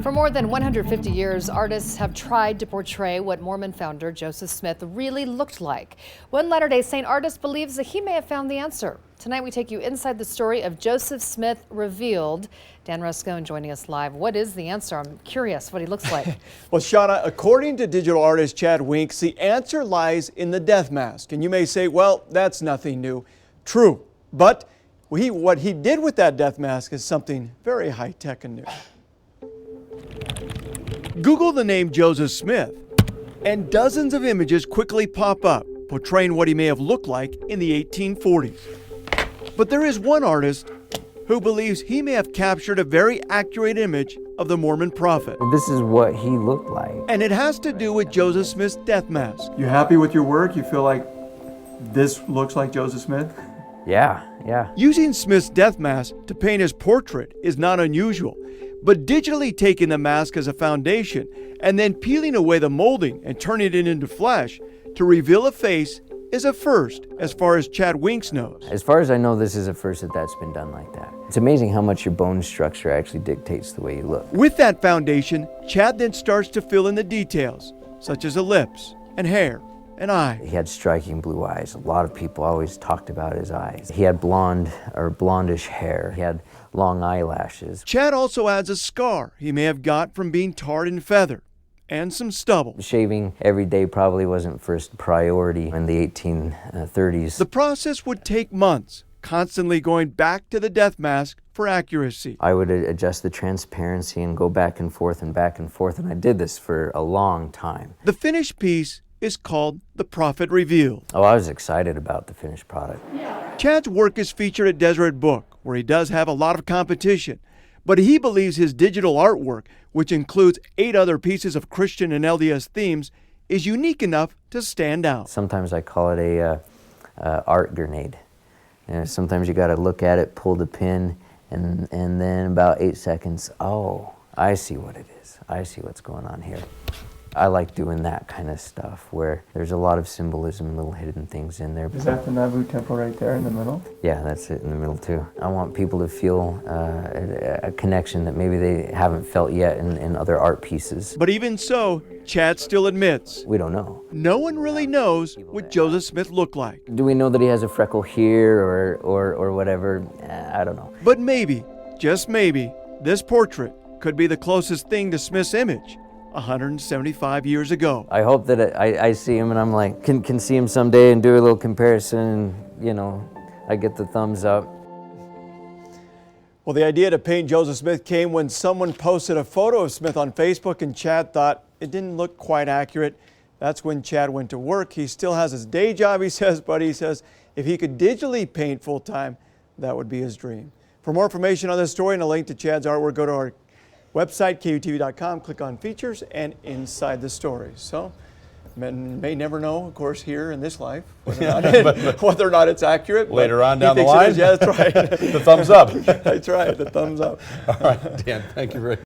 For more than 150 years, artists have tried to portray what Mormon founder Joseph Smith really looked like. One Latter-day Saint artist believes that he may have found the answer. Tonight we take you inside the story of Joseph Smith revealed. Dan Rascon joining us live. What is the answer? I'm curious what he looks like. Well, Shauna, according to digital artist Chad Winks, the answer lies in the death mask. And you may say, well, that's nothing new. True. But what he did with that death mask is something very high-tech and new. Google the name Joseph Smith, and dozens of images quickly pop up, portraying what he may have looked like in the 1840s. But there is one artist who believes he may have captured a very accurate image of the Mormon prophet. This is what he looked like. And it has to do with Joseph Smith's death mask. You happy with your work? You feel like this looks like Joseph Smith? Yeah. Using Smith's death mask to paint his portrait is not unusual, but digitally taking the mask as a foundation and then peeling away the molding and turning it into flesh to reveal a face is a first, as far as Chad Winks knows. As far as I know, this is a first that's been done like that. It's amazing how much your bone structure actually dictates the way you look. With that foundation, Chad then starts to fill in the details, such as the lips and hair and eye. He had striking blue eyes. A lot of people always talked about his eyes. He had blonde or blondish hair. He had long eyelashes. Chad also adds a scar he may have got from being tarred and feathered, and some stubble. Shaving every day probably wasn't first priority in the 1830s. The process would take months, constantly going back to the death mask for accuracy. I would adjust the transparency and go back and forth, and I did this for a long time. The finished piece is called The Prophet Revealed. Oh, I was excited about the finished product. Chad's work is featured at Deseret Book, where he does have a lot of competition. But he believes his digital artwork, which includes 8 other pieces of Christian and LDS themes, is unique enough to stand out. Sometimes I call it a art grenade. Sometimes you got to look at it, pull the pin, and then about 8 seconds, oh, I see what it is. I see what's going on here. I like doing that kind of stuff where there's a lot of symbolism, little hidden things in there. Is that the Nauvoo temple right there in the middle? Yeah, that's it in the middle too. I want people to feel a connection that maybe they haven't felt yet in other art pieces. But even so, Chad still admits, we don't know. No one really knows what Joseph Smith looked like. Do we know that he has a freckle here or whatever? I don't know. But maybe, just maybe, this portrait could be the closest thing to Smith's image 175 years ago. I hope that I see him and I'm like, can see him someday and do a little comparison and, I get the thumbs up. Well, the idea to paint Joseph Smith came when someone posted a photo of Smith on Facebook and Chad thought it didn't look quite accurate. That's when Chad went to work. He still has his day job, he says, but he says if he could digitally paint full-time, that would be his dream. For more information on this story and a link to Chad's artwork, go to our website, KUTV.com, click on features and inside the story. So, men may never know, of course, here in this life, whether or not it's accurate. Later on down the line? Yeah, that's right. The thumbs up. That's right, the thumbs up. All right, Dan, thank you very much.